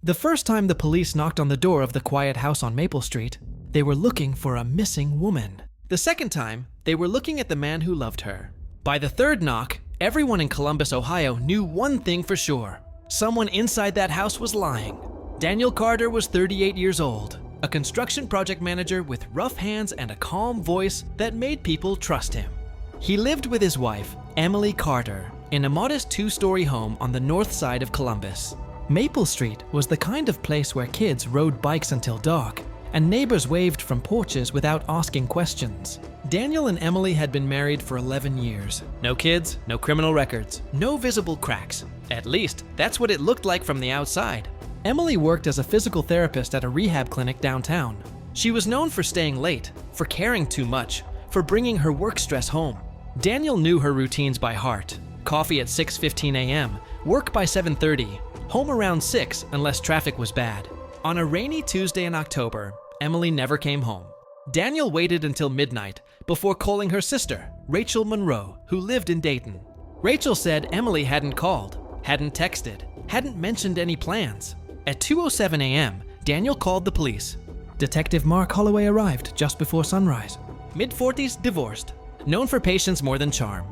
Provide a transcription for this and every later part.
The first time the police knocked on the door of the quiet house on Maple Street, they were looking for a missing woman. The second time, they were looking at the man who loved her. By the third knock, everyone in Columbus, Ohio knew one thing for sure. Someone inside that house was lying. Daniel Carter was 38 years old, a construction project manager with rough hands and a calm voice that made people trust him. He lived with his wife, Emily Carter, in a modest 2-story home on the north side of Columbus. Maple Street was the kind of place where kids rode bikes until dark, and neighbors waved from porches without asking questions. Daniel and Emily had been married for 11 years. No kids, no criminal records, no visible cracks. At least, that's what it looked like from the outside. Emily worked as a physical therapist at a rehab clinic downtown. She was known for staying late, for caring too much, for bringing her work stress home. Daniel knew her routines by heart. Coffee at 6:15 a.m., work by 7:30, home around 6 unless traffic was bad. On a rainy Tuesday in October, Emily never came home. Daniel waited until midnight before calling her sister, Rachel Monroe, who lived in Dayton. Rachel said Emily hadn't called, hadn't texted, hadn't mentioned any plans. At 2:07 a.m., Daniel called the police. Detective Mark Holloway arrived just before sunrise. Mid-40s, divorced, known for patience more than charm.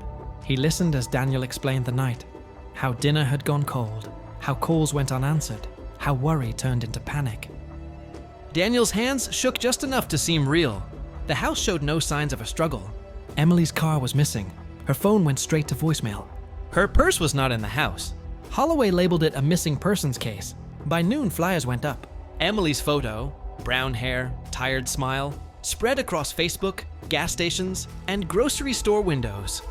He listened as Daniel explained the night, how dinner had gone cold, how calls went unanswered, how worry turned into panic. Daniel's hands shook just enough to seem real. The house showed no signs of a struggle. Emily's car was missing. Her phone went straight to voicemail. Her purse was not in the house. Holloway labeled it a missing persons case. By noon, flyers went up. Emily's photo, brown hair, tired smile, spread across Facebook, gas stations, and grocery store windows.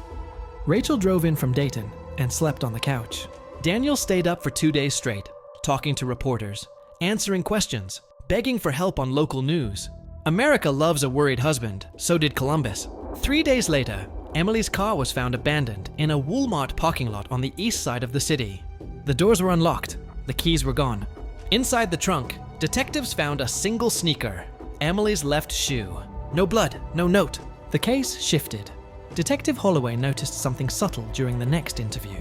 Rachel drove in from Dayton and slept on the couch. Daniel stayed up for 2 days straight, talking to reporters, answering questions, begging for help on local news. America loves a worried husband, so did Columbus. 3 days later, Emily's car was found abandoned in a Walmart parking lot on the east side of the city. The doors were unlocked, the keys were gone. Inside the trunk, detectives found a single sneaker, Emily's left shoe. No blood, no note. The case shifted. Detective Holloway noticed something subtle during the next interview.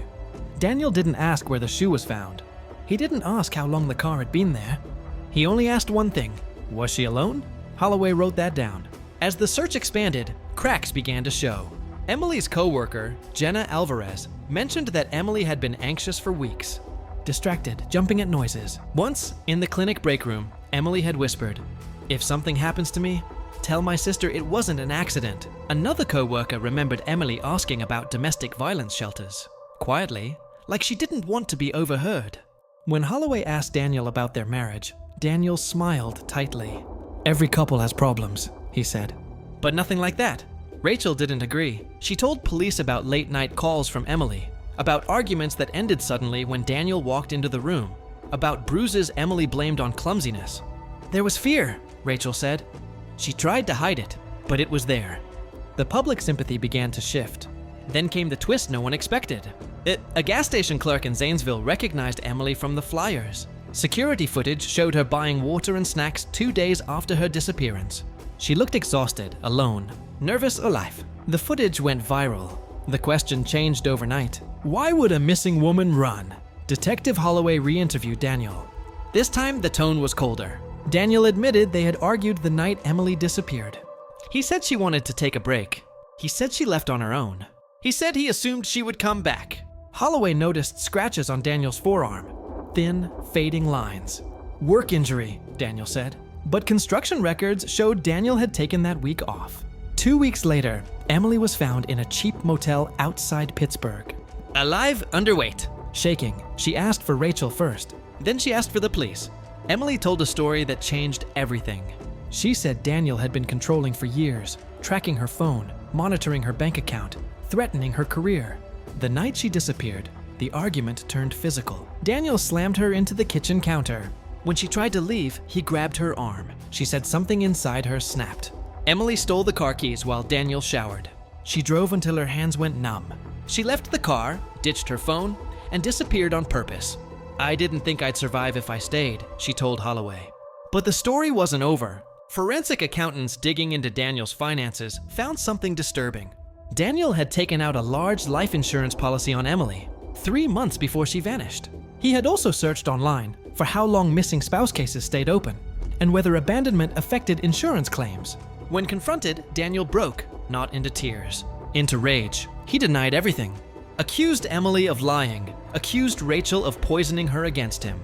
Daniel didn't ask where the shoe was found. He didn't ask how long the car had been there. He only asked one thing: was she alone? Holloway wrote that down. As the search expanded, cracks began to show. Emily's co-worker, Jenna Alvarez, mentioned that Emily had been anxious for weeks. Distracted, jumping at noises. Once, in the clinic break room, Emily had whispered, "If something happens to me, tell my sister it wasn't an accident." Another co-worker remembered Emily asking about domestic violence shelters. Quietly, like she didn't want to be overheard. When Holloway asked Daniel about their marriage, Daniel smiled tightly. "Every couple has problems," he said. But nothing like that. Rachel didn't agree. She told police about late-night calls from Emily, about arguments that ended suddenly when Daniel walked into the room, about bruises Emily blamed on clumsiness. "There was fear," Rachel said. She tried to hide it, but it was there. The public sympathy began to shift. Then came the twist no one expected. A gas station clerk in Zanesville recognized Emily from the flyers. Security footage showed her buying water and snacks 2 days after her disappearance. She looked exhausted, alone, nervous, alive. The footage went viral. The question changed overnight. Why would a missing woman run? Detective Holloway re-interviewed Daniel. This time, the tone was colder. Daniel admitted they had argued the night Emily disappeared. He said she wanted to take a break. He said she left on her own. He said he assumed she would come back. Holloway noticed scratches on Daniel's forearm. Thin, fading lines. Work injury, Daniel said. But construction records showed Daniel had taken that week off. 2 weeks later, Emily was found in a cheap motel outside Pittsburgh. Alive, underweight. Shaking, she asked for Rachel first. Then she asked for the police. Emily told a story that changed everything. She said Daniel had been controlling for years, tracking her phone, monitoring her bank account, threatening her career. The night she disappeared, the argument turned physical. Daniel slammed her into the kitchen counter. When she tried to leave, he grabbed her arm. She said something inside her snapped. Emily stole the car keys while Daniel showered. She drove until her hands went numb. She left the car, ditched her phone, and disappeared on purpose. "I didn't think I'd survive if I stayed," she told Holloway. But the story wasn't over. Forensic accountants digging into Daniel's finances found something disturbing. Daniel had taken out a large life insurance policy on Emily 3 months before she vanished. He had also searched online for how long missing spouse cases stayed open and whether abandonment affected insurance claims. When confronted, Daniel broke, not into tears, into rage. He denied everything. Accused Emily of lying, accused Rachel of poisoning her against him,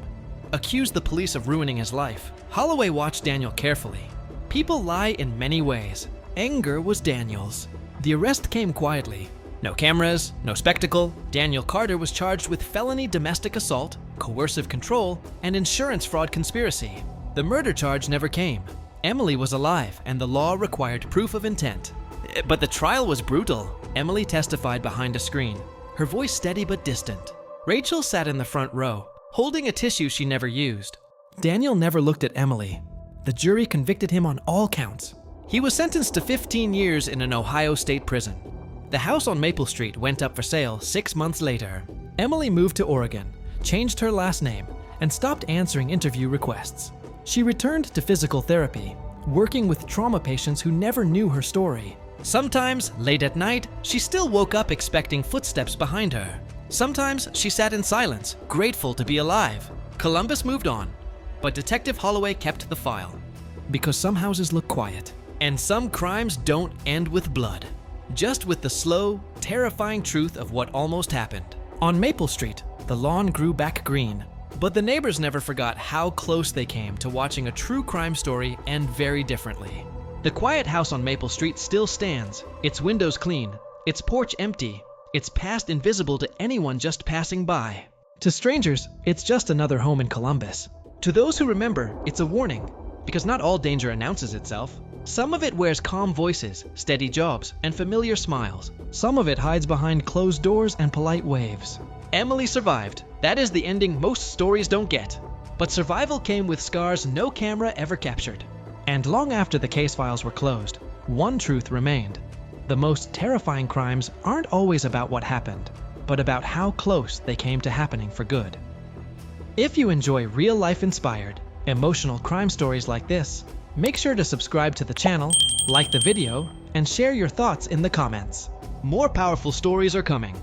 accused the police of ruining his life. Holloway watched Daniel carefully. People lie in many ways. Anger was Daniel's. The arrest came quietly. No cameras, no spectacle. Daniel Carter was charged with felony domestic assault, coercive control, and insurance fraud conspiracy. The murder charge never came. Emily was alive, and the law required proof of intent. But the trial was brutal. Emily testified behind a screen, her voice steady but distant. Rachel sat in the front row, holding a tissue she never used. Daniel never looked at Emily. The jury convicted him on all counts. He was sentenced to 15 years in an Ohio state prison. The house on Maple Street went up for sale 6 months later. Emily moved to Oregon, changed her last name, and stopped answering interview requests. She returned to physical therapy, working with trauma patients who never knew her story. Sometimes, late at night, she still woke up expecting footsteps behind her. Sometimes she sat in silence, grateful to be alive. Columbus moved on, but Detective Holloway kept the file. Because some houses look quiet, and some crimes don't end with blood. Just with the slow, terrifying truth of what almost happened. On Maple Street, the lawn grew back green, but the neighbors never forgot how close they came to watching a true crime story end very differently. The quiet house on Maple Street still stands, its windows clean, its porch empty, its past invisible to anyone just passing by. To strangers, it's just another home in Columbus. To those who remember, it's a warning, because not all danger announces itself. Some of it wears calm voices, steady jobs, and familiar smiles. Some of it hides behind closed doors and polite waves. Emily survived. That is the ending most stories don't get. But survival came with scars no camera ever captured. And long after the case files were closed, one truth remained. The most terrifying crimes aren't always about what happened, but about how close they came to happening for good. If you enjoy real-life inspired, emotional crime stories like this, make sure to subscribe to the channel, like the video, and share your thoughts in the comments. More powerful stories are coming.